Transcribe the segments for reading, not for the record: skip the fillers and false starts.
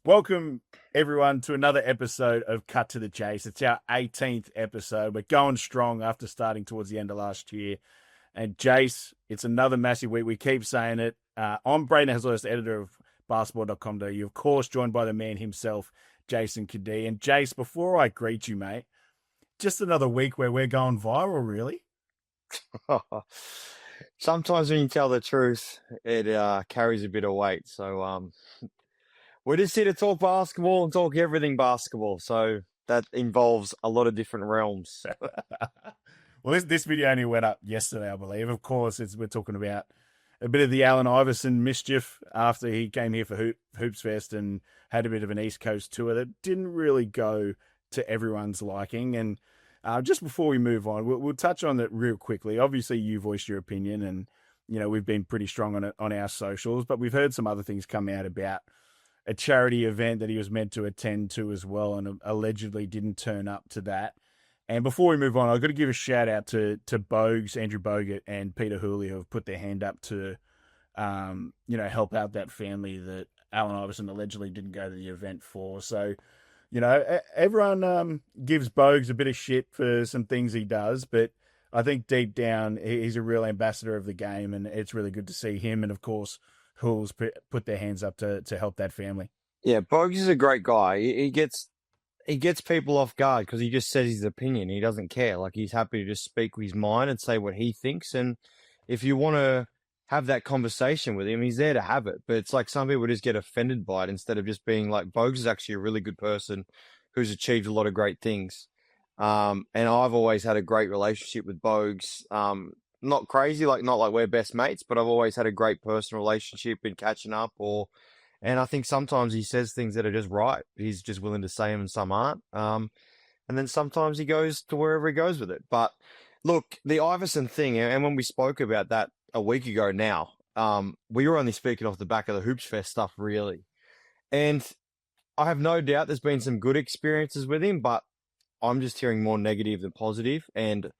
Welcome, everyone, to another episode of Cut to the Chase. It's our 18th episode. We're going strong after starting towards the end of last year. And Jase, it's another massive week. We keep saying it. I'm Braden Haslerst, editor of basketball.com.au, of course, joined by the man himself, Jason Cadee. And Jase, before I greet you, mate, just another week where we're going viral, really. Sometimes when you tell the truth, it carries a bit of weight. So we're just here to talk basketball and talk everything basketball. So that involves a lot of different realms. Well, this video only went up yesterday, I believe. Of course, we're talking about a bit of the Allen Iverson mischief after he came here for Hoops Fest and had a bit of an East Coast tour that didn't really go to everyone's liking. And just before we move on, we'll touch on it real quickly. Obviously, you voiced your opinion, and we've been pretty strong on it on our socials. But we've heard some other things come out about a charity event that he was meant to attend to as well, and allegedly didn't turn up to that. And before we move on, I've got to give a shout out to Bogues, Andrew Bogut, and Peter Hooley, who have put their hand up to, help out that family that Allen Iverson allegedly didn't go to the event for. So, everyone gives Bogues a bit of shit for some things he does, but I think deep down he's a real ambassador of the game, and it's really good to see him and, of course, Hools put their hands up to help that family. Yeah, Bogues is a great guy. He gets people off guard because he just says his opinion. He doesn't care. Like, he's happy to just speak his mind and say what he thinks. And if you want to have that conversation with him, he's there to have it. But it's like some people just get offended by it instead of just being like, Bogues is actually a really good person who's achieved a lot of great things. And I've always had a great relationship with Bogues. Not crazy, not like we're best mates, but I've always had a great personal relationship in catching up. And I think sometimes he says things that are just right. He's just willing to say them, and some aren't. And then sometimes he goes to wherever he goes with it. But look, the Iverson thing, and when we spoke about that a week ago now, we were only speaking off the back of the Hoops Fest stuff, really. And I have no doubt there's been some good experiences with him, but I'm just hearing more negative than positive. And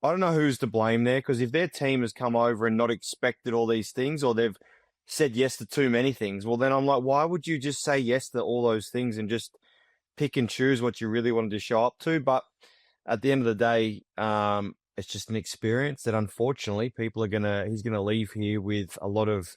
I don't know who's to blame there, because if their team has come over and not expected all these things, or they've said yes to too many things, well, then I'm like, why would you just say yes to all those things and just pick and choose what you really wanted to show up to? But at the end of the day, it's just an experience that unfortunately he's gonna leave here with a lot of,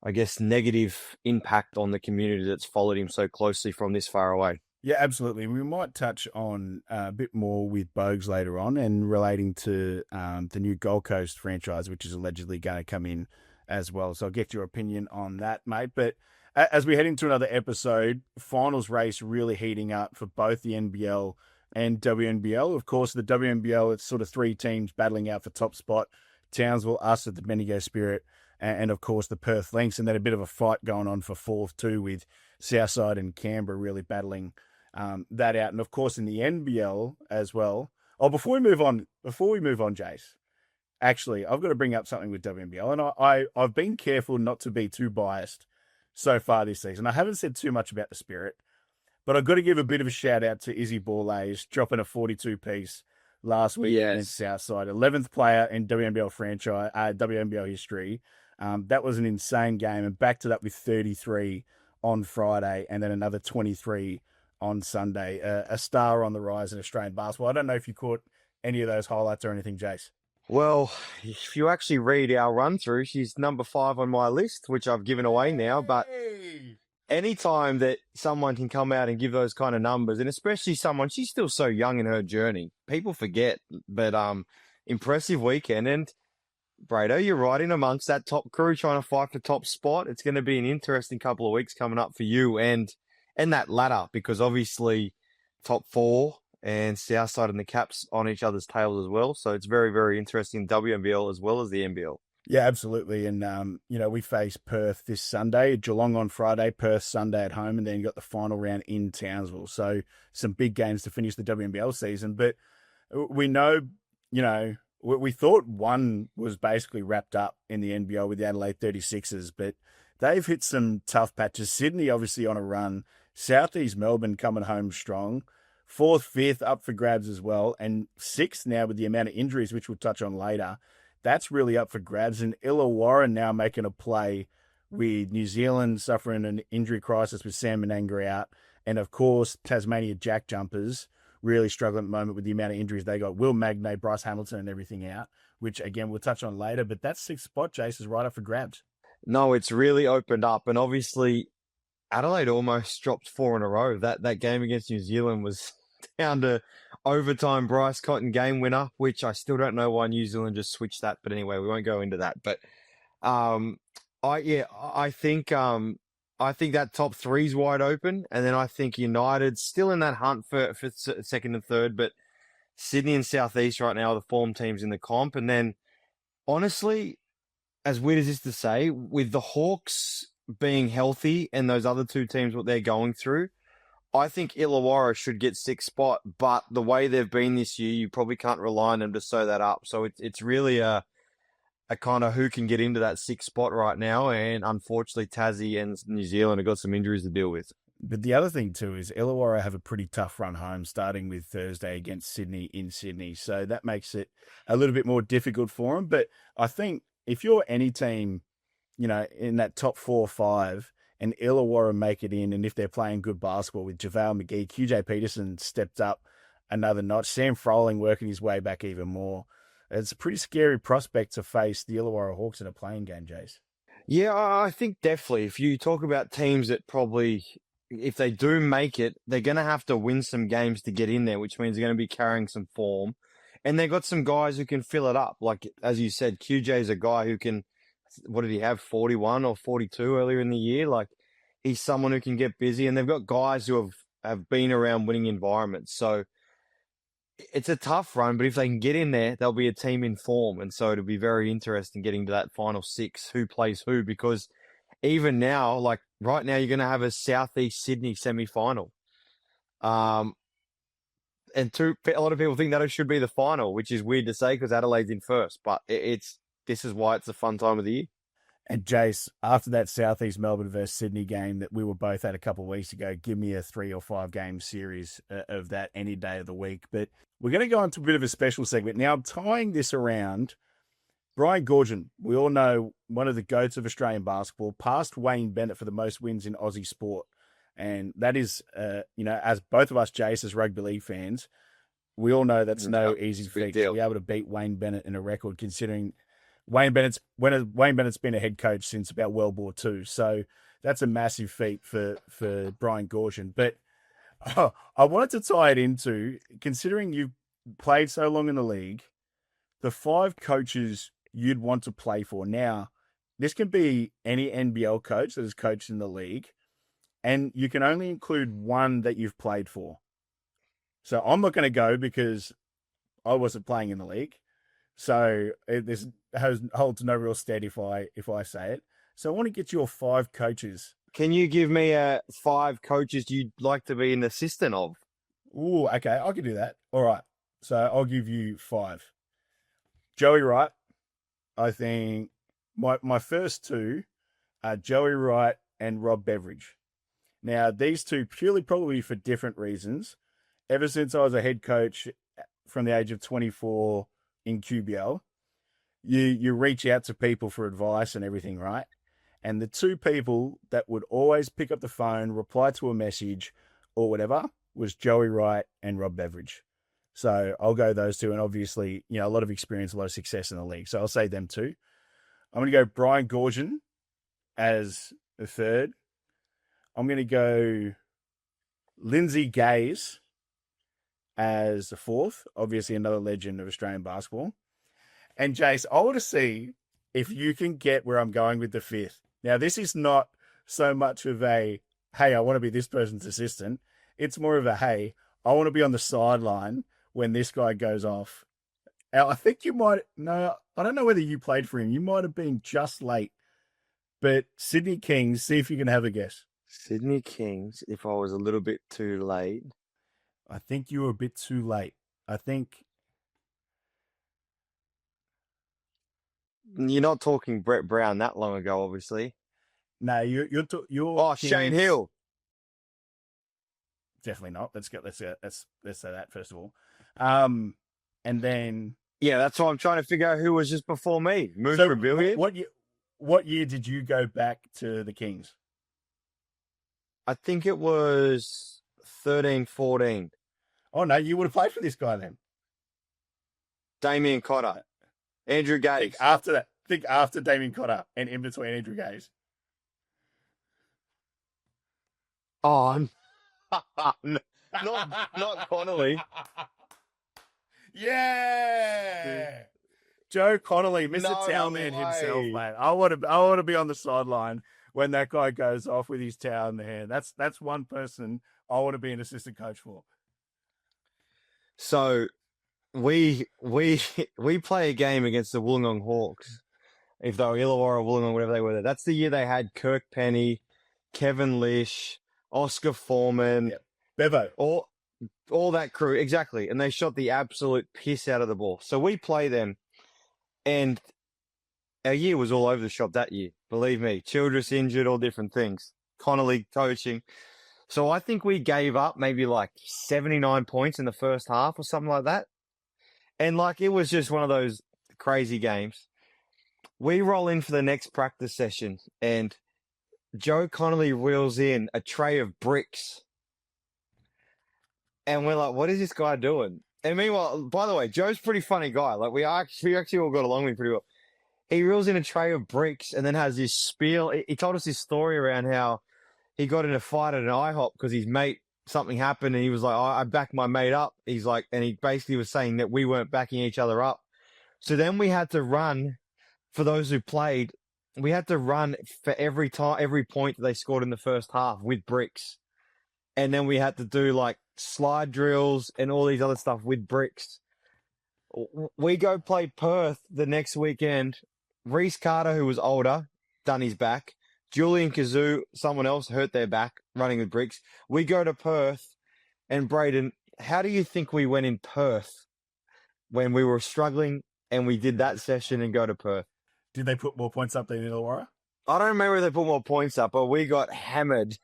I guess, negative impact on the community that's followed him so closely from this far away. Yeah, absolutely. We might touch on a bit more with Bogues later on, and relating to the new Gold Coast franchise, which is allegedly going to come in as well. So I'll get your opinion on that, mate. But as we head into another episode, finals race really heating up for both the NBL and WNBL. Of course, the WNBL, it's sort of three teams battling out for top spot. Townsville, us at the Bendigo Spirit, and of course the Perth Lynx. And then a bit of a fight going on for fourth too, with Southside and Canberra really battling that out. And of course in the NBL as well. Oh, before we move on, Jase, actually, I've got to bring up something with WNBL, and I've been careful not to be too biased so far this season. I haven't said too much about the Spirit, but I've got to give a bit of a shout out to Izzy Borlase dropping a 42 piece last week against Southside, 11th player in WNBL franchise, WNBL history. That was an insane game, and backed it up with 33 on Friday, and then another 23 on Sunday. A star on the rise in Australian basketball. I don't know if you caught any of those highlights or anything, Jase. Well, if you actually read our run through, she's number 5 on my list, which I've given away now. But anytime that someone can come out and give those kind of numbers, and especially someone, she's still so young in her journey, people forget. But impressive weekend. And Brado, you're right in amongst that top crew trying to fight for top spot. It's going to be an interesting couple of weeks coming up for you and that ladder, because obviously top 4 and Southside and the Caps on each other's tails as well. So it's very, very interesting, WNBL as well as the NBL. Yeah, absolutely. And, we face Perth this Sunday, Geelong on Friday, Perth Sunday at home, and then you got the final round in Townsville. So some big games to finish the WNBL season. But we know, we thought one was basically wrapped up in the NBL with the Adelaide 36ers, but they've hit some tough patches. Sydney obviously on a run, Southeast Melbourne coming home strong, 4th, 5th up for grabs as well, and 6th now with the amount of injuries, which we'll touch on later. That's really up for grabs. And Illawarra now making a play with New Zealand suffering an injury crisis with Sam Menanga out, and of course Tasmania Jack Jumpers really struggling at the moment with the amount of injuries they got. Will Magnay, Bryce Hamilton, and everything out, which again we'll touch on later. But that sixth spot, Jase, is right up for grabs. No, it's really opened up, and obviously Adelaide almost dropped 4 in a row. That game against New Zealand was down to overtime Bryce Cotton game winner, which I still don't know why New Zealand just switched that. But anyway, we won't go into that. But I think that top three is wide open, and then I think United's still in that hunt for second and third. But Sydney and Southeast right now are the form teams in the comp, and then honestly, as weird as this to say, with the Hawks being healthy and those other two teams, what they're going through, I think Illawarra should get sixth spot. But the way they've been this year, you probably can't rely on them to sew that up. So it's really a kind of who can get into that sixth spot right now. And unfortunately, Tassie and New Zealand have got some injuries to deal with. But the other thing too is Illawarra have a pretty tough run home, starting with Thursday against Sydney in Sydney. So that makes it a little bit more difficult for them. But I think if you're any team, you know, in that top 4 or 5, and Illawarra make it in, and if they're playing good basketball with JaVale McGee, QJ Peterson stepped up another notch, Sam Froling working his way back even more. It's a pretty scary prospect to face the Illawarra Hawks in a playing game, Jase. Yeah, I think definitely. If you talk about teams that probably, if they do make it, they're going to have to win some games to get in there, which means they're going to be carrying some form. And they've got some guys who can fill it up. Like, as you said, QJ is a guy who can, what did he have, 41 or 42 earlier in the year? Like, he's someone who can get busy. And they've got guys who have been around winning environments. So it's a tough run, but if they can get in there, they'll be a team in form. And so it'll be very interesting getting to that final 6, who plays who, because even now, like right now, you're going to have a Southeast Sydney semi-final. And a lot of people think that it should be the final, which is weird to say because Adelaide's in first. But this is why it's a fun time of the year. And Jase, after that Southeast Melbourne versus Sydney game that we were both at a couple of weeks ago, give me a 3 or 5 game series of that any day of the week. But we're going to go into a bit of a special segment. Now, I'm tying this around Brian Goorjian. We all know one of the GOATs of Australian basketball, past Wayne Bennett for the most wins in Aussie sport. And that is, as both of us, Jase, as rugby league fans, we all know that's no easy feat to be able to beat Wayne Bennett in a record, considering Wayne Bennett's been a head coach since about World War II. So that's a massive feat for Brian Goorjian. But I wanted to tie it into, considering you've played so long in the league, the 5 coaches you'd want to play for. Now, this can be any NBL coach that has coached in the league, and you can only include one that you've played for. So I'm not going to go because I wasn't playing in the league. So this holds no real stead if I say it. So I want to get your 5 coaches. Can you give me 5 coaches you'd like to be an assistant of? Ooh, okay, I can do that. All right. So I'll give you 5. Joey Wright. I think my first 2 are Joey Wright and Rob Beveridge. Now, these 2 purely probably for different reasons. Ever since I was a head coach from the age of 24 in QBL, you reach out to people for advice and everything, right? And the 2 people that would always pick up the phone, reply to a message or whatever was Joey Wright and Rob Beveridge. So I'll go those 2. And obviously, a lot of experience, a lot of success in the league. So I'll say them 2. I'm going to go Brian Goorjian as the 3rd. I'm going to go Lindsay Gaze as the 4th. Obviously, another legend of Australian basketball. And Jase, I want to see if you can get where I'm going with the 5th. Now, this is not so much of a, hey, I want to be this person's assistant. It's more of a, hey, I want to be on the sideline when this guy goes off. Now, I think you might, no, I don't know whether you played for him. You might have been just late. But Sydney Kings, see if you can have a guess. Sydney Kings, if I was a little bit too late. I think you were a bit too late. I think. You're not talking Brett Brown that long ago, obviously. No, you're Kings. Shane Hill. Definitely not. Let's say that first of all. And then. Yeah, that's why I'm trying to figure out who was just before me. Moose Rebellion. What year did you go back to the Kings? I think it was 13, 14. Oh no, you would have played for this guy then. Damien Cotter, Andrew Think Gaze. after that. Think after Damien Cotter and in between Andrew Gaze. Oh, not Connolly. Yeah. Joe Connolly, Mr. No Towel Man himself, way. mate. I want to be on the sideline when that guy goes off with his towel in the hand. That's one person I want to be an assistant coach for. So we play a game against the Wollongong Hawks. If they were Illawarra or Wollongong, whatever they were. That's the year they had Kirk Penny, Kevin Lish, Oscar Foreman, Yep. Bevo. all that crew, exactly. And they shot the absolute piss out of the ball. So we play them, and our year was all over the shop that year. Believe me, Childress injured, all different things. Connolly coaching. So I think we gave up maybe like 79 points in the first half or something like that. And like, it was just one of those crazy games. We roll in for the next practice session, and Joe Connolly reels in a tray of bricks. And we're like, what is this guy doing? And meanwhile, by the way, Joe's a pretty funny guy. Like, we actually all got along with him pretty well. He reels in a tray of bricks and then has this spiel. He told us this story around how he got in a fight at an IHOP because his mate, something happened, and he was like, I backed my mate up. He's like, and he basically was saying that we weren't backing each other up. So then we had to run, for those who played, we had to run for every point that they scored in the first half with bricks. And then we had to do like slide drills and all these other stuff with bricks. We go play Perth the next weekend. Reese Carter, who was older, done his back. Julian Kazoo, someone else, hurt their back running with bricks. We go to Perth, and Braden, how do you think we went in Perth when we were struggling and we did that session and go to Perth? Did they put more points up than Illawarra? I don't remember if they put more points up, but we got hammered.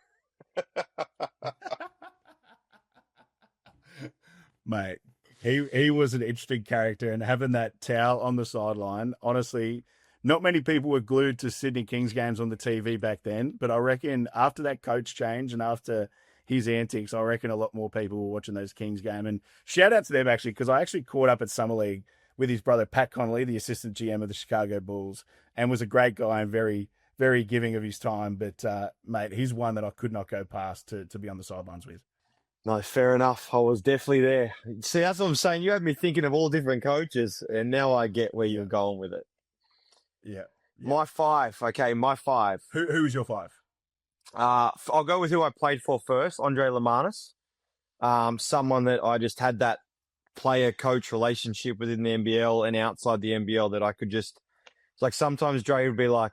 Mate, he was an interesting character, and having that towel on the sideline, honestly, not many people were glued to Sydney Kings games on the TV back then, but I reckon after that coach change and after his antics, I reckon a lot more people were watching those Kings game. And shout out to them, actually, because I actually caught up at Summer League with his brother, Pat Connolly, the assistant GM of the Chicago Bulls, and was a great guy and very, very giving of his time. But, mate, he's one that I could not go past to be on the sidelines with. No, fair enough. I was definitely there. See, that's what I'm saying. You had me thinking of all different coaches, and now I get where you're going with it. Yeah. My five. Okay, my five. Who was your five? I'll go with who I played for first, Andre Lamanis. Someone that I just had that player-coach relationship within the NBL and outside the NBL that I could just... It's like sometimes Dre would be like,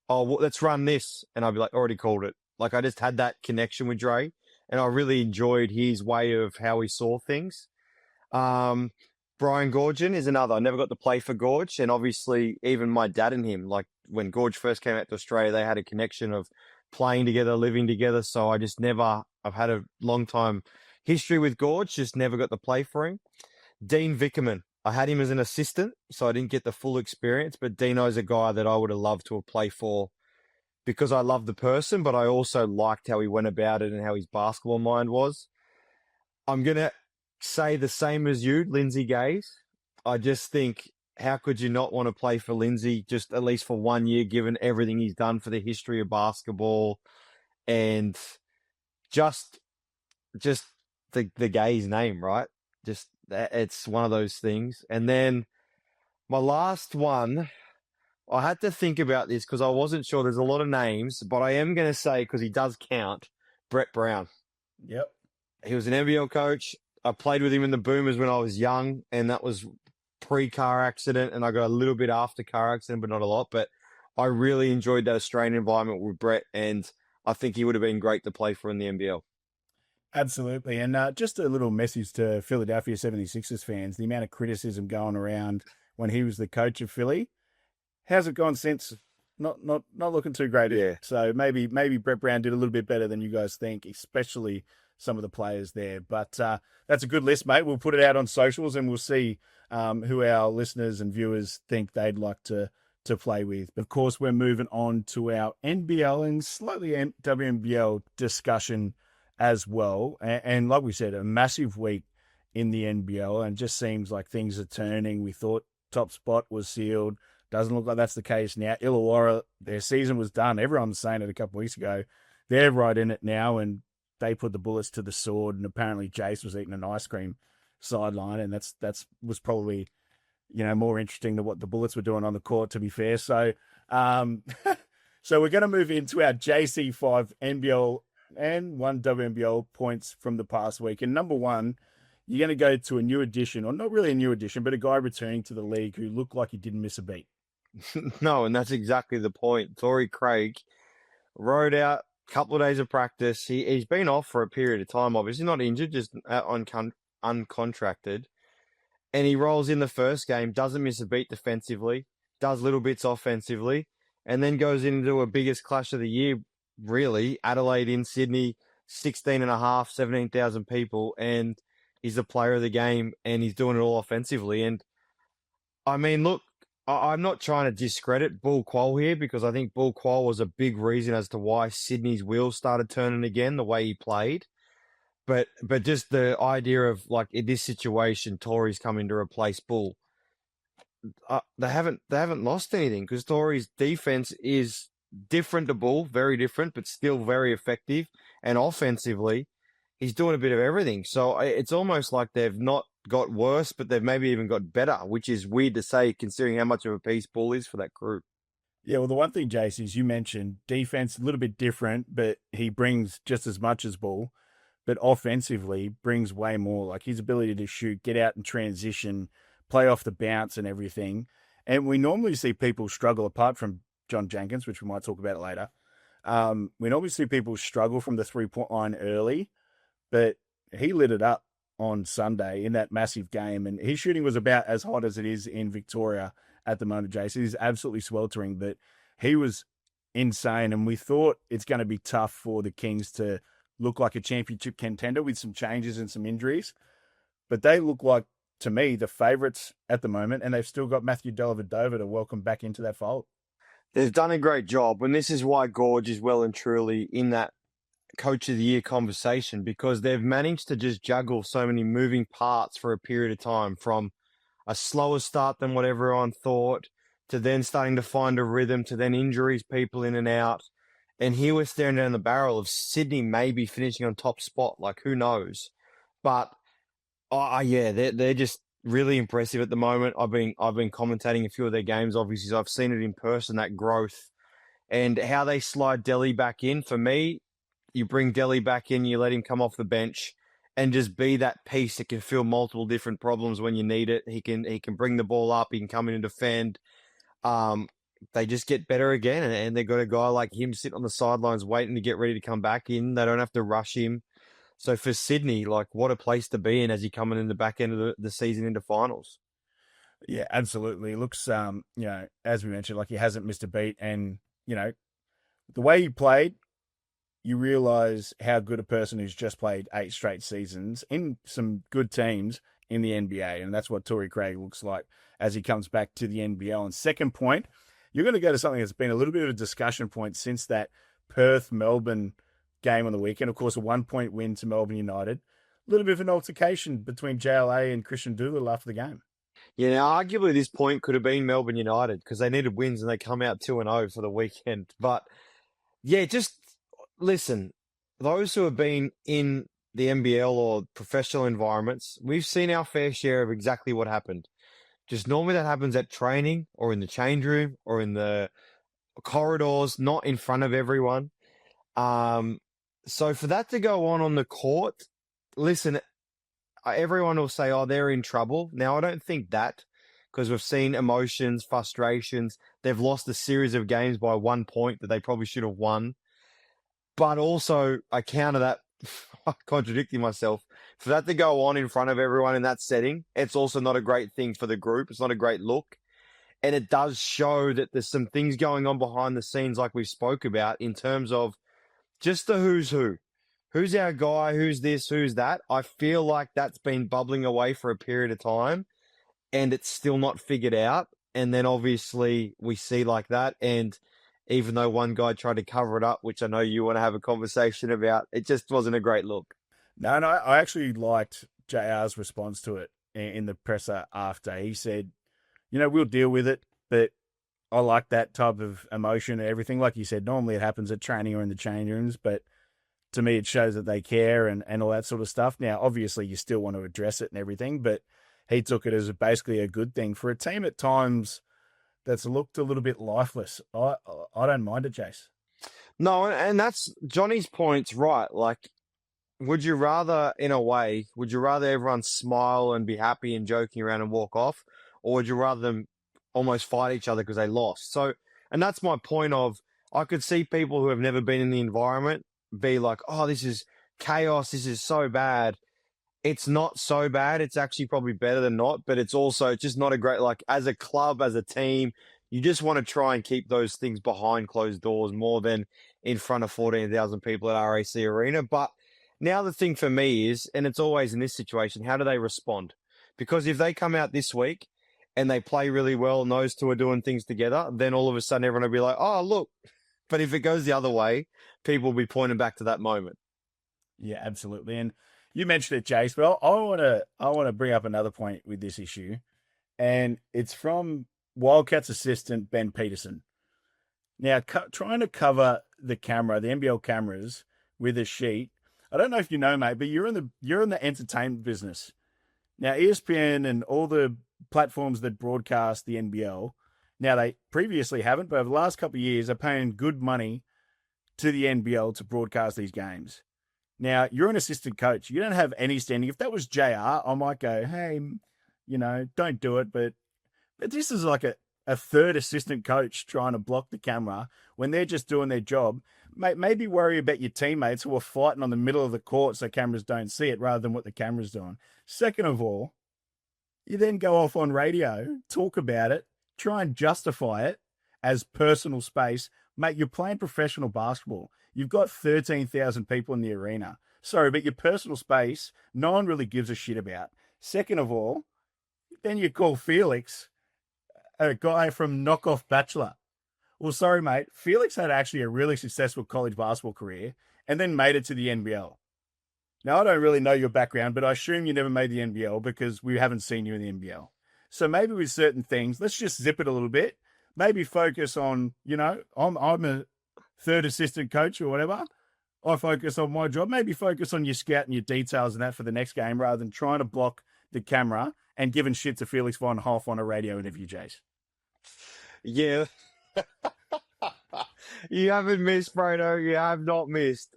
oh, well, let's run this. And I'd be like, already called it. Like, I just had that connection with Dre, and I really enjoyed his way of how he saw things. Brian Gorgian is another. I never got to play for Gorge, and obviously even my dad and him, like when Gorge first came out to Australia, they had a connection of playing together, living together. So I just never, I've had a long time history with Gorge, just never got to play for him. Dean Vickerman. I had him as an assistant, so I didn't get the full experience, but Dino's a guy that I would have loved to have played for because I love the person, but I also liked how he went about it and how his basketball mind was. I'm going to say the same as you, Lindsay Gaze. I just think, how could you not want to play for Lindsay just at least for 1 year, given everything he's done for the history of basketball and just the Gaze name, right? Just it's one of those things. And then my last one, I had to think about this because I wasn't sure. There's a lot of names, but I am going to say, because he does count, Brett Brown. Yep. He was an NBL coach. I played with him in the Boomers when I was young, and that was pre-car accident, and I got a little bit after car accident, but not a lot. But I really enjoyed that Australian environment with Brett, and I think he would have been great to play for in the NBL. Absolutely. And just a little message to Philadelphia 76ers fans, the amount of criticism going around when he was the coach of Philly. How's it gone since? Not looking too great. Yeah. So maybe Brett Brown did a little bit better than you guys think, especially some of the players there. But that's a good list, mate. We'll put it out on socials and we'll see who our listeners and viewers think they'd like to to play with. Of course, we're moving on to our NBL and slightly WNBL discussion as well. And like we said, a massive week in the NBL, and just seems like things are turning. We thought top spot was sealed. Doesn't look like that's the case now. Illawarra, their season was done. Everyone was saying it a couple of weeks ago. They're right in it now, and they put the bullets to the sword. And apparently, Jase was eating an ice cream sideline, and that's was probably more interesting than what the Bullets were doing on the court, to be fair. So, so we're going to move into our JC5 NBL and one WNBL points from the past week. And number one, you're going to go to a new addition, or not really a new addition, but a guy returning to the league who looked like he didn't miss a beat. No, and that's exactly the point. Torrey Craig rode out a couple of days of practice. He's been off for a period of time, obviously not injured, just uncontracted. And he rolls in the first game, doesn't miss a beat defensively, does little bits offensively, and then goes into a biggest clash of the year, really. Adelaide in Sydney, 17,000 people, and he's the player of the game, and he's doing it all offensively. And, I mean, look, I'm not trying to discredit Bull Quoll here, because I think Bull Quoll was a big reason as to why Sydney's wheels started turning again, the way he played. But just the idea of, like, in this situation, Torrey's coming to replace Bull. They haven't lost anything, because Torrey's defense is different to Bull, very different, but still very effective. And offensively, he's doing a bit of everything. So it's almost like they've not got worse, but they've maybe even got better, which is weird to say considering how much of a piece Bull is for that group. Yeah, well, the one thing, Jase, is you mentioned defense a little bit different, but he brings just as much as Bull. But offensively brings way more, like his ability to shoot, get out and transition, play off the bounce and everything. And we normally see people struggle, apart from John Jenkins, which we might talk about later. We normally see people struggle from the 3-point line early, but he lit it up on Sunday in that massive game. And his shooting was about as hot as it is in Victoria at the moment, Jason. He's absolutely sweltering, but he was insane. And we thought it's going to be tough for the Kings to look like a championship contender with some changes and some injuries. But they look like, to me, the favourites at the moment, and they've still got Matthew Dellavedova to welcome back into that fold. They've done a great job, and this is why Gorge is well and truly in that Coach of the Year conversation, because they've managed to just juggle so many moving parts for a period of time, from a slower start than what everyone thought, to then starting to find a rhythm, to then injuries, people in and out. And here we're staring down the barrel of Sydney maybe finishing on top spot. Like, who knows? But, yeah, they're just really impressive at the moment. I've been commentating a few of their games, obviously, so I've seen it in person, that growth. And how they slide Delhi back in, for me, you bring Delhi back in, you let him come off the bench and just be that piece that can fill multiple different problems when you need it. He can bring the ball up, he can come in and defend. They just get better again, and they've got a guy like him sitting on the sidelines waiting to get ready to come back in. They don't have to rush him. So for Sydney, like, what a place to be in as you're coming in the back end of the season into finals. Yeah, absolutely. It looks, as we mentioned, like he hasn't missed a beat. And, the way he played, you realise how good a person who's just played 8 straight seasons in some good teams in the NBA. And that's what Torrey Craig looks like as he comes back to the NBL. And second point, you're going to go to something that's been a little bit of a discussion point since that Perth-Melbourne game on the weekend. Of course, a 1-point win to Melbourne United. A little bit of an altercation between JLA and Christian Doolittle after the game. Yeah, now arguably this point could have been Melbourne United, because they needed wins and they come out 2-0 for the weekend. But, yeah, just listen, those who have been in the NBL or professional environments, we've seen our fair share of exactly what happened. Just normally that happens at training or in the change room or in the corridors, not in front of everyone. So for that to go on the court, listen, everyone will say, oh, they're in trouble. Now, I don't think that, because we've seen emotions, frustrations. They've lost a series of games by 1 point that they probably should have won. But also, I counter that, contradicting myself, for that to go on in front of everyone in that setting, it's also not a great thing for the group. It's not a great look. And it does show that there's some things going on behind the scenes, like we spoke about, in terms of just the who's who. Who's our guy? Who's this? Who's that? I feel like that's been bubbling away for a period of time, and it's still not figured out. and then obviously we see like that. And even though one guy tried to cover it up, which I know you want to have a conversation about, it just wasn't a great look. No, I actually liked JR's response to it in the presser after. He said, we'll deal with it, but I like that type of emotion and everything. Like you said, normally it happens at training or in the change rooms, but to me, it shows that they care and all that sort of stuff. Now, obviously, you still want to address it and everything, but he took it as basically a good thing for a team at times that's looked a little bit lifeless. I don't mind it, Jase. No, and that's Johnny's point's right. Like, would you rather everyone smile and be happy and joking around and walk off, or would you rather them almost fight each other because they lost? So, and that's my point of, I could see people who have never been in the environment be like, oh, this is chaos. This is so bad. It's not so bad. It's actually probably better than not, but it's also just not a great, like, as a club, as a team, you just want to try and keep those things behind closed doors more than in front of 14,000 people at RAC Arena. But now the thing for me is, and it's always in this situation, how do they respond? Because if they come out this week and they play really well and those two are doing things together, then all of a sudden everyone will be like, oh, look. But if it goes the other way, people will be pointing back to that moment. Yeah, absolutely. And you mentioned it, Jase, but I want to bring up another point with this issue, and it's from Wildcats assistant Ben Peterson. Now, trying to cover the NBL cameras with a sheet. I don't know if you know, mate, but you're in the entertainment business. Now, ESPN and all the platforms that broadcast the NBL, now they previously haven't, but over the last couple of years, are paying good money to the NBL to broadcast these games. Now, you're an assistant coach. You don't have any standing. If that was JR, I might go, hey, don't do it. But this is like a third assistant coach trying to block the camera when they're just doing their job. Maybe worry about your teammates who are fighting on the middle of the court so cameras don't see it rather than what the camera's doing. Second of all, you then go off on radio, talk about it, try and justify it as personal space. Mate, you're playing professional basketball. You've got 13,000 people in the arena. Sorry, but your personal space, no one really gives a shit about. Second of all, then you call Felix a guy from Knockoff Bachelor. Well, sorry, mate. Felix had actually a really successful college basketball career and then made it to the NBL. Now, I don't really know your background, but I assume you never made the NBL because we haven't seen you in the NBL. So maybe with certain things, let's just zip it a little bit. Maybe focus on, I'm a third assistant coach or whatever. I focus on my job. Maybe focus on your scout and your details and that for the next game rather than trying to block the camera and giving shit to Felix Von Hoff on a radio interview, Jase. Yeah. You haven't missed, Bruno. You have not missed.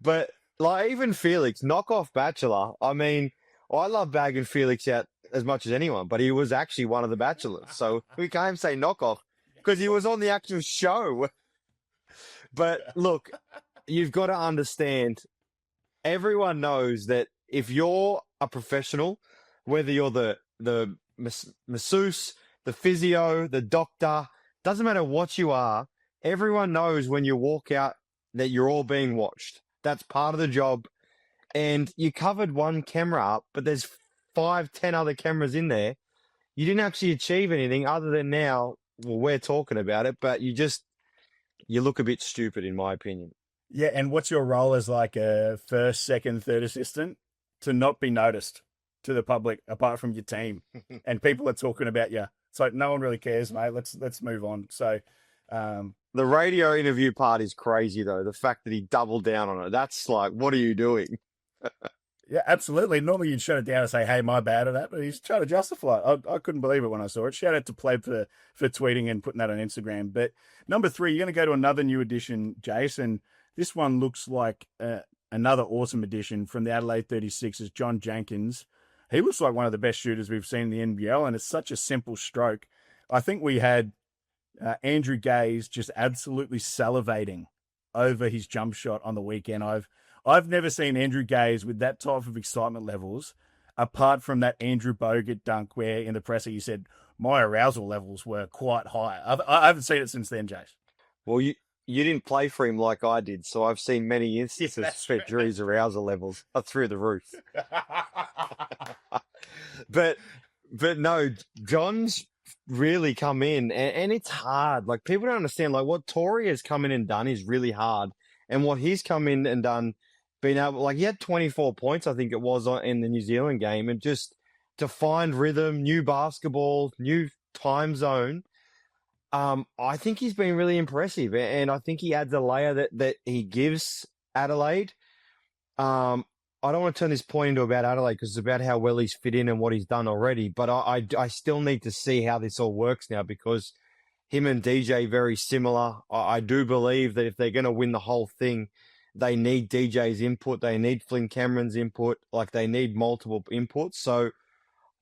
But, like, even Felix, knockoff Bachelor, I mean, I love bagging Felix out as much as anyone, but he was actually one of the Bachelors. So we can't say knockoff because he was on the actual show. But look, you've got to understand, everyone knows that if you're a professional, whether you're the masseuse, the physio, the doctor, doesn't matter what you are, everyone knows when you walk out that you're all being watched. That's part of the job. And you covered one camera up, but there's 5-10 other cameras in there. You didn't actually achieve anything other than now, well, we're talking about it, but you look a bit stupid, in my opinion. Yeah, and what's your role as like a first, second, third assistant? To not be noticed to the public apart from your team. And people are talking about you. So no one really cares, mate. Let's move on. So the radio interview part is crazy, though. The fact that he doubled down on it. That's like, what are you doing? Yeah, absolutely. Normally you'd shut it down and say, hey, my bad of that, but he's trying to justify it. I couldn't believe it when I saw it. Shout out to Pleb for tweeting and putting that on Instagram. But number 3, you're going to go to another new edition, Jason. This one looks like another awesome addition from the Adelaide 36ers, John Jenkins. He looks like one of the best shooters we've seen in the NBL, and it's such a simple stroke. I think we had Andrew Gaze just absolutely salivating over his jump shot on the weekend. I've never seen Andrew Gaze with that type of excitement levels, apart from that Andrew Bogut dunk where in the presser he said, my arousal levels were quite high. I haven't seen it since then, Jase. Well, you didn't play for him like I did, so I've seen many instances where Drew's arousal levels are through the roof. But no, John's really come in, and it's hard. Like, people don't understand, like, what Tory has come in and done is really hard. And what he's come in and done, being able, like, he had 24 points, I think it was, in the New Zealand game, and just to find rhythm, new basketball, new time zone. I think he's been really impressive, and I think he adds a layer that he gives Adelaide. I don't want to turn this point into about Adelaide because it's about how well he's fit in and what he's done already. But I still need to see how this all works now, because him and DJ very similar. I do believe that if they're going to win the whole thing, they need DJ's input. They need Flynn Cameron's input. Like, they need multiple inputs. So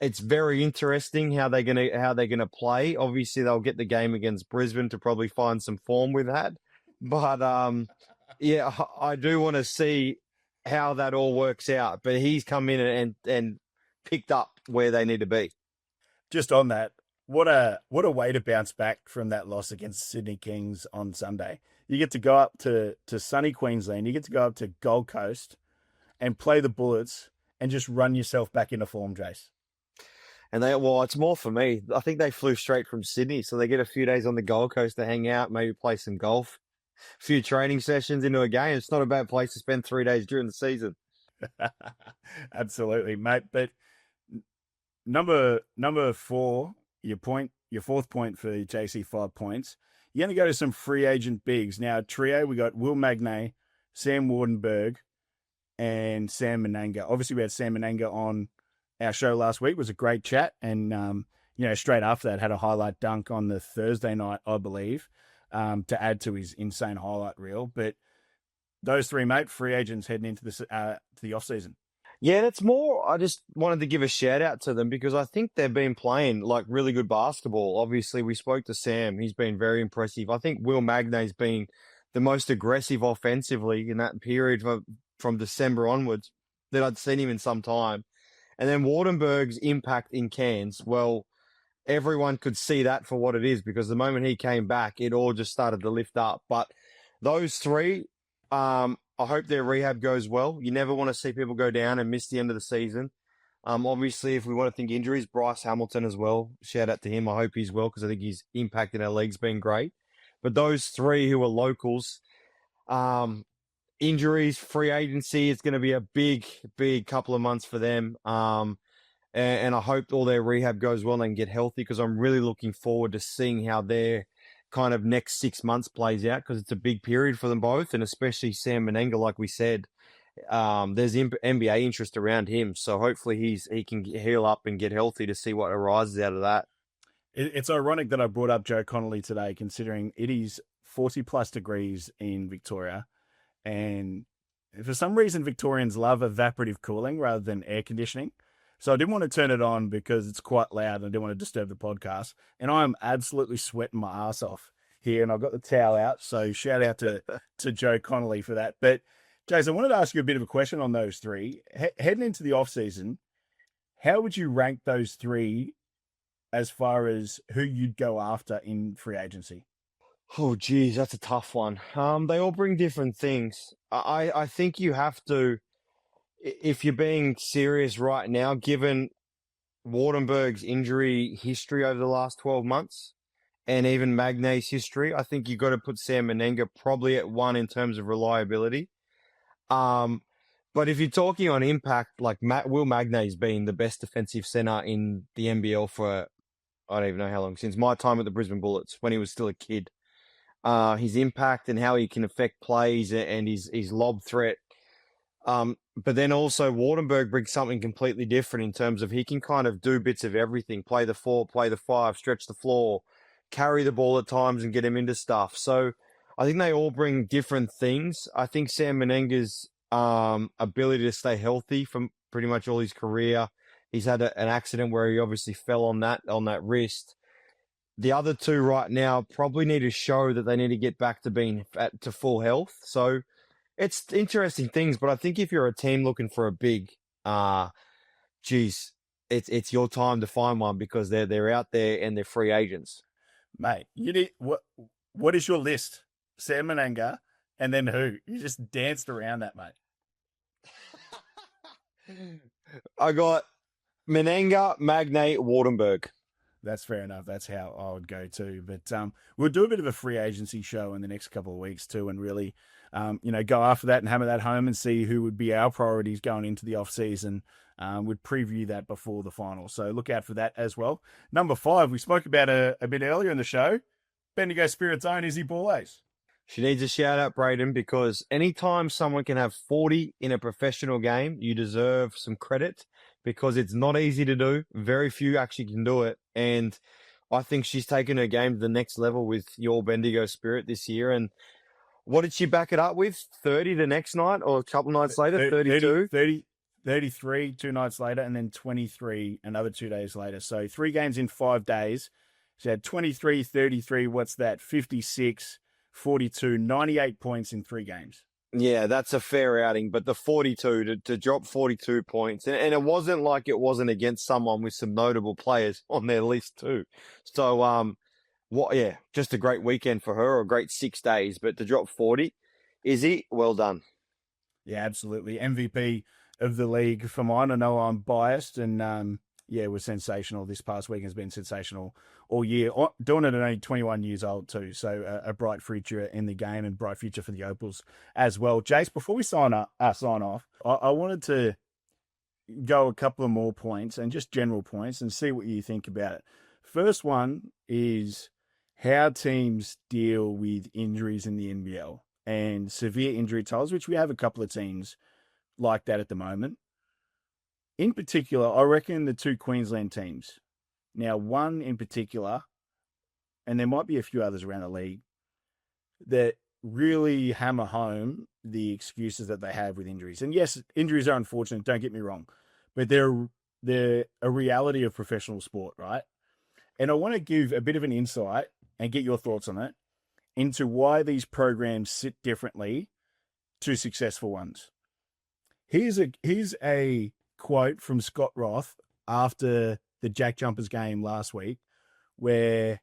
it's very interesting how they're gonna play. Obviously, they'll get the game against Brisbane to probably find some form with that. But yeah, I do want to see how that all works out. But he's come in and picked up where they need to be. Just on that, what a way to bounce back from that loss against Sydney Kings on Sunday. You get to go up to sunny Queensland. You get to go up to Gold Coast and play the Bullets and just run yourself back into form, Jase. And it's more for me. I think they flew straight from Sydney, so they get a few days on the Gold Coast to hang out, maybe play some golf, a few training sessions into a game. It's not a bad place to spend 3 days during the season. Absolutely, mate. But number 4, your fourth point for JC, 5 points. You're going to go to some free agent bigs. Now, trio, we got Will Magnay, Sam Wardenberg, and Sam Menanga. Obviously, we had Sam Menanga on our show last week. It was a great chat. And, straight after that, had a highlight dunk on the Thursday night, I believe, to add to his insane highlight reel. But those three, mate, free agents heading into to the off-season. Yeah, that's more. I just wanted to give a shout out to them because I think they've been playing like really good basketball. Obviously, we spoke to Sam. He's been very impressive. I think Will Magnay's been the most aggressive offensively in that period from December onwards that I'd seen him in some time. And then Wardenberg's impact in Cairns, well, everyone could see that for what it is, because the moment he came back, it all just started to lift up. But those three, I hope their rehab goes well. You never want to see people go down and miss the end of the season. Obviously, if we want to think injuries, Bryce Hamilton as well. Shout out to him. I hope he's well, because I think his impact in our league's been great. But those three who are locals, injuries, free agency, it's going to be a big, big couple of months for them. And I hope all their rehab goes well and they can get healthy, because I'm really looking forward to seeing how their kind of next 6 months plays out, because it's a big period for them both, and especially Sam Menanga, like we said. There's NBA interest around him, so hopefully he can heal up and get healthy to see what arises out of that. It's ironic that I brought up Joe Connolly today, considering it is 40 plus degrees in Victoria. And for some reason, Victorians love evaporative cooling rather than air conditioning. So I didn't want to turn it on because it's quite loud and I didn't want to disturb the podcast. And I'm absolutely sweating my ass off here, and I've got the towel out. So shout out to Joe Connolly for that. But Jason, I wanted to ask you a bit of a question on those three. Heading into the off season, how would you rank those three as far as who you'd go after in free agency? Oh, geez, that's a tough one. They all bring different things. I think you have to, if you're being serious right now, given Wardenberg's injury history over the last 12 months and even Magnay's history, I think you've got to put Sam Menanga probably at 1 in terms of reliability. But if you're talking on impact, like Will Magnay's been the best defensive center in the NBL for, I don't even know how long, since my time at the Brisbane Bullets when he was still a kid. His impact and how he can affect plays and his lob threat. But then also Wardenberg brings something completely different in terms of he can kind of do bits of everything, play the 4, play the 5, stretch the floor, carry the ball at times and get him into stuff. So I think they all bring different things. I think Sam Menenga's ability to stay healthy from pretty much all his career. He's had an accident where he obviously fell on that wrist. The other two right now probably need to show that they need to get back to being to full health. So it's interesting things, but I think if you're a team looking for a big, it's your time to find one, because they're out there and they're free agents. Mate, you need what is your list? Sam Menanga, and then who? You just danced around that, mate. I got Menanga, Magnay, Wardenberg. That's fair enough. That's how I would go too. But we'll do a bit of a free agency show in the next couple of weeks too, and really, go after that and hammer that home and see who would be our priorities going into the off season. We'd preview that before the final, so look out for that as well. Number 5, we spoke about a bit earlier in the show. Bendigo Spirit's own Izzy Boulays. She needs a shout out, Braden, because anytime someone can have 40 in a professional game, you deserve some credit because it's not easy to do. Very few actually can do it. And I think she's taken her game to the next level with your Bendigo Spirit this year. And what did she back it up with? 30 the next night or a couple nights later? 32? 33 2 nights later, and then 23 another 2 days later. So 3 games in 5 days. She had 23, 33, what's that? 56, 42, 98 points in 3 games. Yeah, that's a fair outing. But the 42, to drop 42 points, and it wasn't like it wasn't against someone with some notable players on their list too. So, just a great weekend for her, or a great 6 days. But to drop 40, Izzy, well done. Yeah, absolutely. MVP of the league for mine. I know I'm biased, and it was sensational. This past week has been sensational all year. Doing it at only 21 years old too, so a bright future in the game and bright future for the Opals as well. Jace, before we sign off, I wanted to go a couple of more points and just general points and see what you think about it. First one is how teams deal with injuries in the NBL and severe injury tolls, which we have a couple of teams like that at the moment. In particular, I reckon the 2 Queensland teams. Now, one in particular, and there might be a few others around the league, that really hammer home the excuses that they have with injuries. And yes, injuries are unfortunate, don't get me wrong, but they're a reality of professional sport, right? And I want to give a bit of an insight and get your thoughts on it into why these programs sit differently to successful ones. Here's a quote from Scott Roth after the Jack Jumpers game last week, where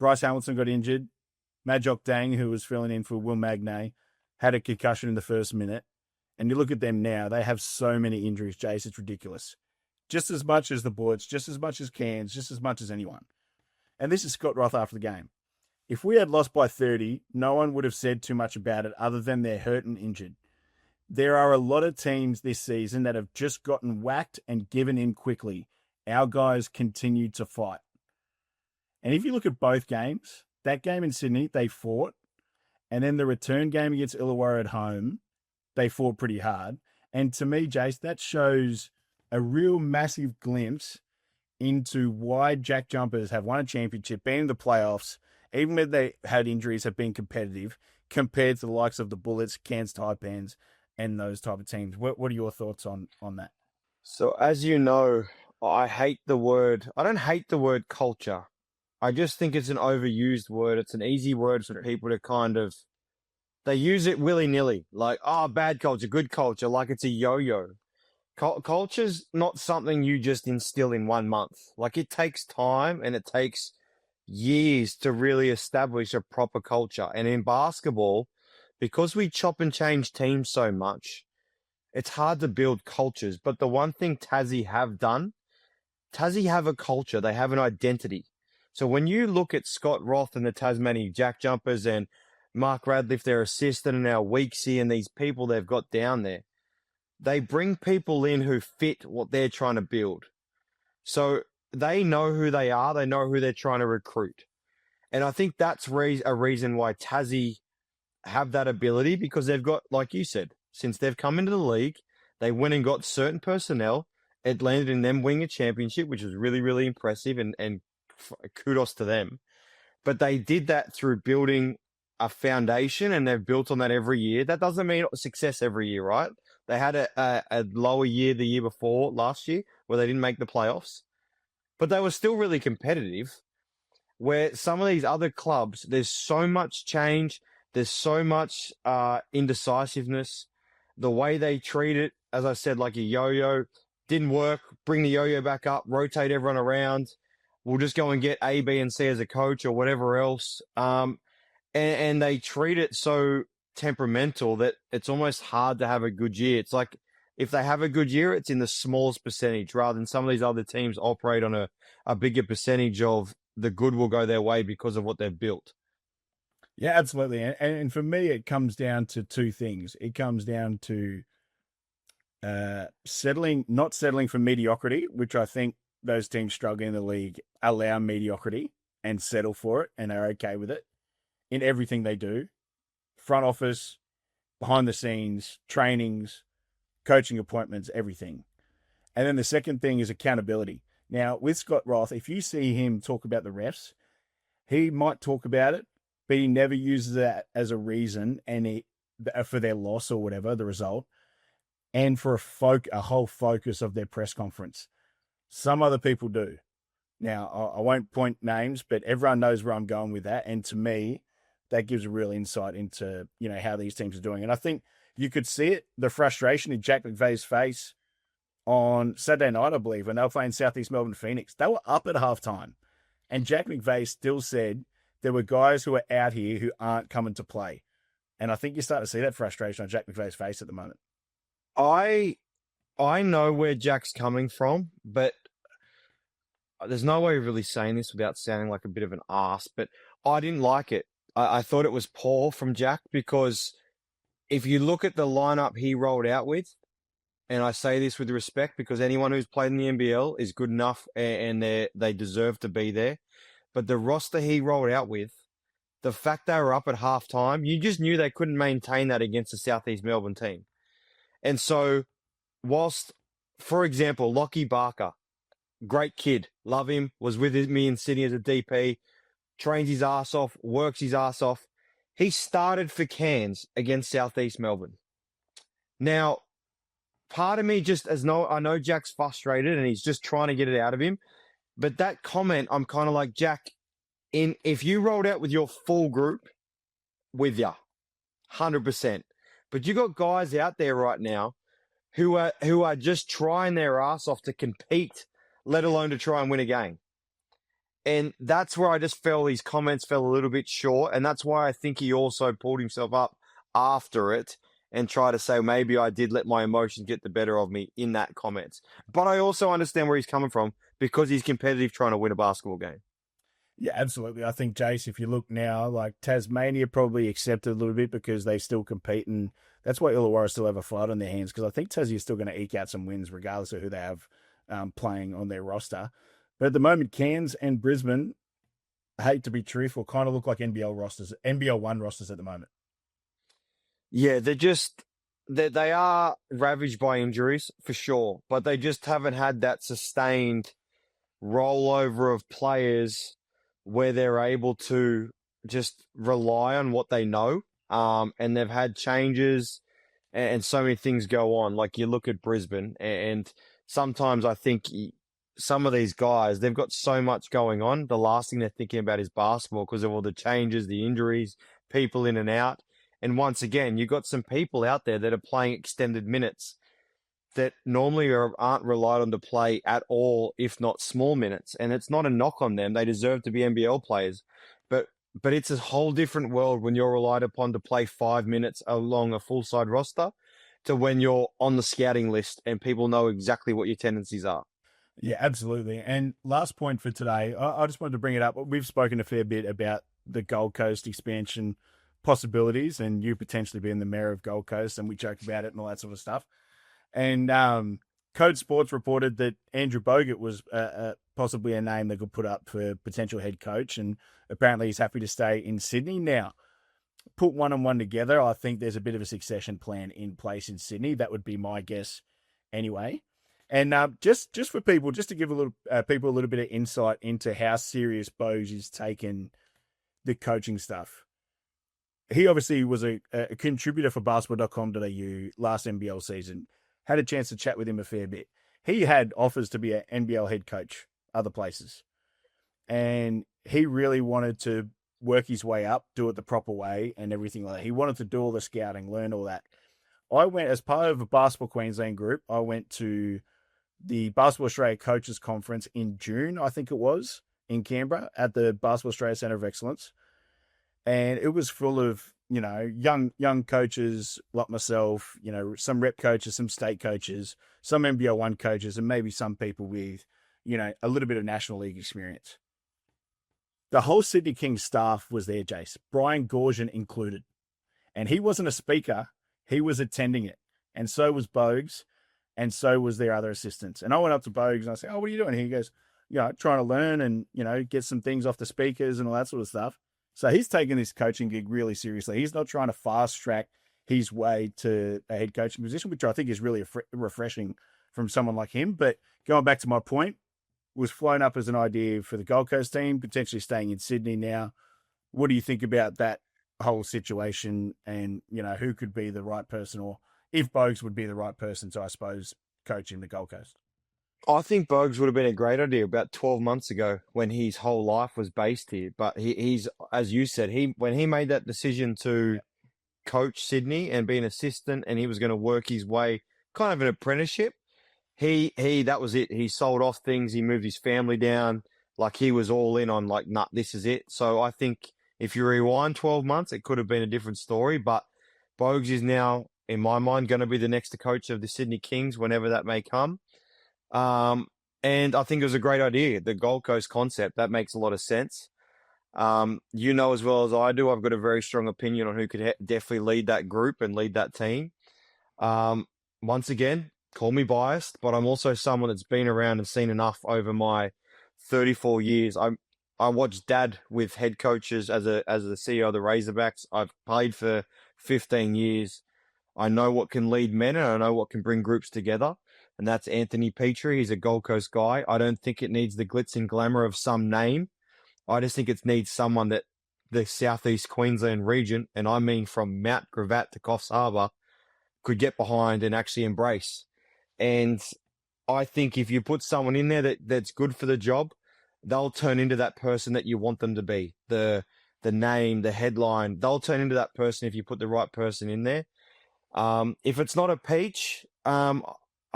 Bryce Hamilton got injured. Majok Dang, who was filling in for Will Magnay, had a concussion in the first minute. And you look at them now, they have so many injuries, Jase, it's ridiculous. Just as much as the Bullets, just as much as Cairns, just as much as anyone. And this is Scott Roth after the game. If we had lost by 30, no one would have said too much about it other than they're hurt and injured. There are a lot of teams this season that have just gotten whacked and given in quickly. Our guys continued to fight. And if you look at both games, that game in Sydney, they fought. And then the return game against Illawarra at home, they fought pretty hard. And to me, Jace, that shows a real massive glimpse into why Jack Jumpers have won a championship, been in the playoffs, even when they had injuries, have been competitive compared to the likes of the Bullets, Cairns Taipans, and those type of teams. What are your thoughts on that? So as you know, I don't hate the word culture. I just think it's an overused word. It's an easy word for people to they use it willy-nilly. Like, bad culture, good culture, like it's a yo-yo. Culture's not something you just instill in 1 month. Like, it takes time and it takes years to really establish a proper culture. And in basketball, because we chop and change teams so much, it's hard to build cultures. But the one thing Tassie have a culture. They have an identity. So when you look at Scott Roth and the Tasmanian Jack Jumpers and Mark Radcliffe, their assistant, and now Weeksy and these people they've got down there, they bring people in who fit what they're trying to build. So they know who they are. They know who they're trying to recruit. And I think that's a reason why Tassie have that ability, because they've got, like you said, since they've come into the league, they went and got certain personnel. It landed in them winning a championship, which was really, really impressive, and kudos to them. But they did that through building a foundation, and they've built on that every year. That doesn't mean success every year, right? They had a lower year the year before, last year, where they didn't make the playoffs. But they were still really competitive, where some of these other clubs, there's so much change, there's so much indecisiveness. The way they treat it, as I said, like a yo-yo, didn't work, bring the yo-yo back up, rotate everyone around. We'll just go and get A, B, and C as a coach or whatever else. And they treat it so temperamental that it's almost hard to have a good year. It's like if they have a good year, it's in the smallest percentage rather than some of these other teams operate on a bigger percentage of the good will go their way because of what they've built. Yeah, absolutely. And for me, it comes down to two things. It comes down to not settling for mediocrity, which I think those teams struggling in the league allow mediocrity and settle for it and are okay with it in everything they do. Front office, behind the scenes, trainings, coaching appointments, everything. And then the second thing is accountability. Now, with Scott Roth, if you see him talk about the refs, he might talk about it, but he never uses that as a reason for their loss or whatever, the result, and for a whole focus of their press conference. Some other people do. Now, I won't point names, but everyone knows where I'm going with that. And to me, that gives a real insight into, how these teams are doing. And I think you could see it, the frustration in Jack McVeigh's face on Saturday night, I believe, when they were playing Southeast Melbourne Phoenix. They were up at halftime. And Jack McVeigh still said there were guys who are out here who aren't coming to play. And I think you start to see that frustration on Jack McVeigh's face at the moment. I know where Jack's coming from, but there's no way of really saying this without sounding like a bit of an ass, but I didn't like it. I thought it was poor from Jack because if you look at the lineup he rolled out with, and I say this with respect because anyone who's played in the NBL is good enough and they deserve to be there. But the roster he rolled out with, the fact they were up at halftime, you just knew they couldn't maintain that against the Southeast Melbourne team. And so whilst, for example, Lockie Barker, great kid, love him, was with me in Sydney as a DP, trains his ass off, works his ass off. He started for Cairns against Southeast Melbourne. Now, part of me I know Jack's frustrated and he's just trying to get it out of him. But that comment, I'm kind of like, Jack, if you rolled out with your full group, with you, 100%. But you got guys out there right now who are just trying their ass off to compete, let alone to try and win a game. And that's where I just felt his comments fell a little bit short. And that's why I think he also pulled himself up after it and tried to say, maybe I did let my emotions get the better of me in that comments. But I also understand where he's coming from because he's competitive trying to win a basketball game. Yeah, absolutely. I think, Jase, if you look now, like Tasmania probably accepted a little bit because they still compete, and that's why Illawarra still have a fight on their hands because I think Tassie is still going to eke out some wins regardless of who they have playing on their roster. But at the moment, Cairns and Brisbane, I hate to be truthful, kind of look like NBL 1 rosters at the moment. Yeah, they are ravaged by injuries for sure, but they just haven't had that sustained rollover of players where they're able to just rely on what they know. And they've had changes and so many things go on. Like you look at Brisbane and sometimes I think some of these guys, they've got so much going on. The last thing they're thinking about is basketball because of all the changes, the injuries, people in and out. And once again, you've got some people out there that are playing extended minutes that normally aren't relied on to play at all, if not small minutes. And it's not a knock on them. They deserve to be NBL players. But it's a whole different world when you're relied upon to play 5 minutes along a full-side roster to when you're on the scouting list and people know exactly what your tendencies are. Yeah, absolutely. And last point for today, I just wanted to bring it up. We've spoken a fair bit about the Gold Coast expansion possibilities and you potentially being the mayor of Gold Coast, and we joke about it and all that sort of stuff. And Code Sports reported that Andrew Bogut was possibly a name they could put up for potential head coach, and apparently he's happy to stay in Sydney. Now, put one and one together, I think there's a bit of a succession plan in place in Sydney. That would be my guess anyway. And just for people, just to give people a little bit of insight into how serious Bogues is taking the coaching stuff. He obviously was a contributor for basketball.com.au last NBL season. Had a chance to chat with him a fair bit. He had offers to be an NBL head coach other places. And he really wanted to work his way up, do it the proper way and everything like that. He wanted to do all the scouting, learn all that. I went, as part of a Basketball Queensland group, I went to the Basketball Australia Coaches Conference in June, I think it was, in Canberra at the Basketball Australia Centre of Excellence. And it was full of young coaches like myself, some rep coaches, some state coaches, some NBL1 coaches, and maybe some people with, a little bit of National League experience. The whole Sydney Kings staff was there, Jase, Brian Goorjian included. And he wasn't a speaker, he was attending it. And so was Bogues, and so was their other assistants. And I went up to Bogues and I said, "Oh, what are you doing?" He goes, trying to learn and, get some things off the speakers and all that sort of stuff. So he's taking this coaching gig really seriously. He's not trying to fast track his way to a head coaching position, which I think is really refreshing from someone like him. But going back to my point, was flown up as an idea for the Gold Coast team, potentially staying in Sydney now. What do you think about that whole situation and, who could be the right person, or if Bogues would be the right person to, I suppose, coaching the Gold Coast? I think Bogues would have been a great idea about 12 months ago when his whole life was based here. But he's, as you said, when he made that decision to coach Sydney and be an assistant, and he was going to work his way, kind of an apprenticeship, that was it. He sold off things. He moved his family down. Like, he was all in on, like, nah, this is it. So I think if you rewind 12 months, it could have been a different story. But Bogues is now, in my mind, going to be the next coach of the Sydney Kings whenever that may come. And I think it was a great idea. The Gold Coast concept, that makes a lot of sense. As well as I do, I've got a very strong opinion on who could definitely lead that group and lead that team. Once again, call me biased, but I'm also someone that's been around and seen enough over my 34 years. I watched Dad with head coaches as the CEO of the Razorbacks. I've played for 15 years. I know what can lead men, and I know what can bring groups together. And that's Anthony Petrie. He's a Gold Coast guy. I don't think it needs the glitz and glamour of some name. I just think it needs someone that the Southeast Queensland region, and I mean from Mount Gravatt to Coffs Harbour, could get behind and actually embrace. And I think if you put someone in there that's good for the job, they'll turn into that person that you want them to be. The name, the headline, they'll turn into that person if you put the right person in there. If it's not a peach, I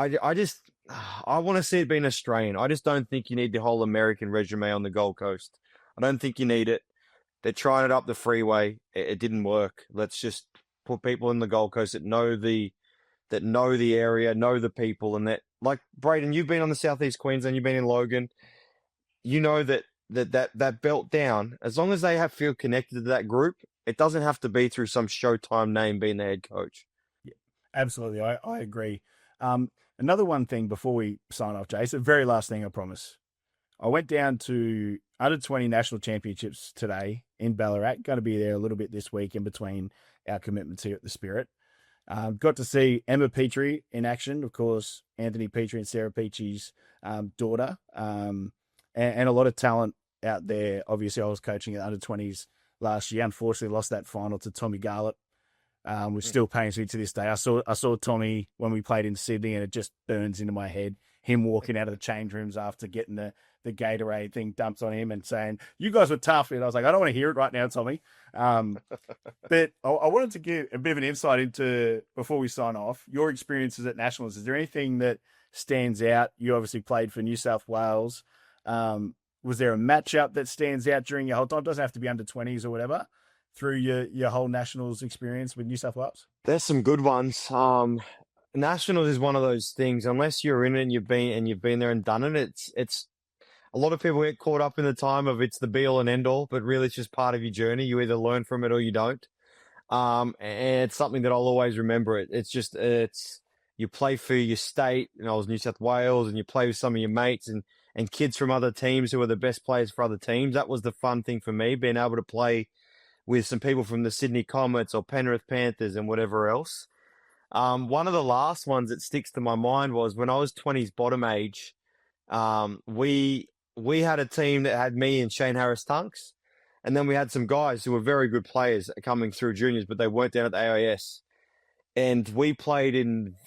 want to see it being Australian. I just don't think you need the whole American resume on the Gold Coast. I don't think you need it. They're trying it up the freeway. It didn't work. Let's just put people in the Gold Coast that know the area, know the people, and that, like Braden, you've been on the Southeast Queensland, you've been in Logan. You know that belt down, as long as they feel connected to that group, it doesn't have to be through some Showtime name being the head coach. Yeah, absolutely. I agree. Another one thing before we sign off, Jase, the very last thing I promise. I went down to under 20 national championships today in Ballarat. Going to be there a little bit this week in between our commitments here at the Spirit. Got to see Emma Petrie in action, of course, Anthony Petrie and Sarah Petrie's daughter, and a lot of talent out there. Obviously, I was coaching at under 20s last year. Unfortunately, lost that final to Tommy Garlett, which still pains me to this day. I saw Tommy when we played in Sydney, and it just burns into my head. Him walking out of the change rooms after getting the Gatorade thing dumped on him and saying, "You guys were tough." And I was like, "I don't want to hear it right now, Tommy." But I wanted to give a bit of an insight into, before we sign off, your experiences at Nationals. Is there anything that stands out? You obviously played for New South Wales. Was there a matchup that stands out during your whole time? It doesn't have to be under 20s or whatever, through your whole Nationals experience with New South Wales? There's some good ones. Nationals is one of those things. Unless you're in it and you've been there and done it, it's a lot of people get caught up in the time of it's the be all and end all, but really it's just part of your journey. You either learn from it or you don't. And it's something that I'll always remember. It's you play for your state. I was New South Wales, and you play with some of your mates and kids from other teams who are the best players for other teams. That was the fun thing for me, being able to play with some people from the Sydney Comets or Penrith Panthers and whatever else. One of the last ones that sticks to my mind was when I was 20s bottom age. We had a team that had me and Shane Harris Tunks, and then we had some guys who were very good players coming through juniors, but they weren't down at the AIS. And we played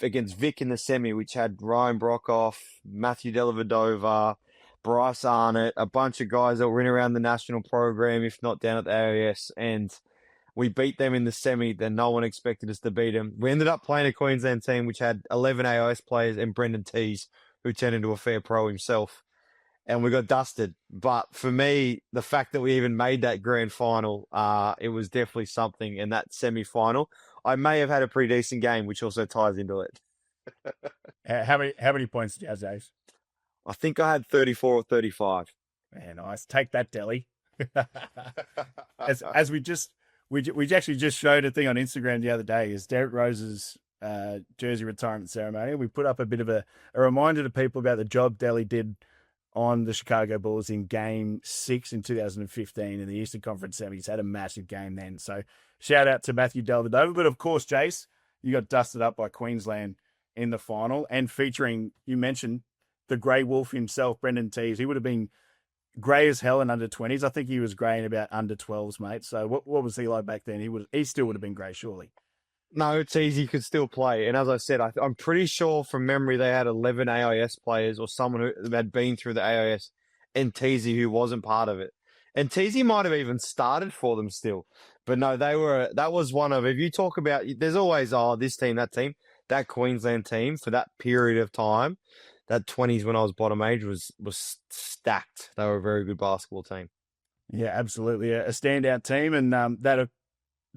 against Vic in the semi, which had Ryan Brockhoff, Matthew Dellavedova, Bryce Arnott, a bunch of guys that were in around the national program, if not down at the AIS. And we beat them in the semi. Then no one expected us to beat them. We ended up playing a Queensland team which had 11 AIS players and Brendan Tees, who turned into a fair pro himself. and we got dusted. But for me, the fact that we even made that grand final, it was definitely something. In that semi-final, I may have had a pretty decent game, which also ties into it. How many points did you have, Jase? I think I had 34 or 35. Man, nice. Take that, Delhi. as we actually just showed a thing on Instagram the other day is Derek Rose's jersey retirement ceremony. We put up a bit of a reminder to people about the job Delhi did on the Chicago Bulls in Game 6 in 2015 in the Eastern Conference Semis. Had a massive game then. So shout out to Matthew Dellavedova. But of course, Jase, you got dusted up by Queensland in the final and featuring, you mentioned, the Grey Wolf himself, Brendan Tees. He would have been grey as hell in under 20s. I think he was grey in about under 12s, mate. So what was he like back then? He still would have been grey, surely. No, it's easy. He could still play. And as I said, I'm pretty sure from memory they had 11 AIS players or someone who had been through the AIS and Teasy who wasn't part of it. And Teasy might have even started for them still. But no, that was one of, if you talk about, there's always, this team, that Queensland team for that period of time, that 20s when I was bottom age was stacked. They were a very good basketball team. Yeah, absolutely. A standout team. And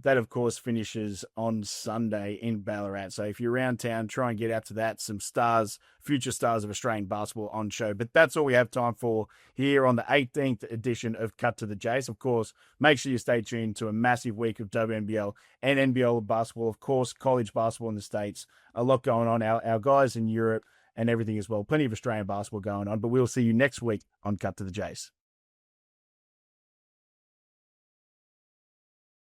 that, of course, finishes on Sunday in Ballarat. So if you're around town, try and get out to that. Some stars, future stars of Australian basketball on show. But that's all we have time for here on the 18th edition of Cut to the Jase. Of course, make sure you stay tuned to a massive week of WNBL and NBL basketball. Of course, college basketball in the States. A lot going on. Our guys in Europe and everything as well. Plenty of Australian basketball going on. But we'll see you next week on Cut to the Jase.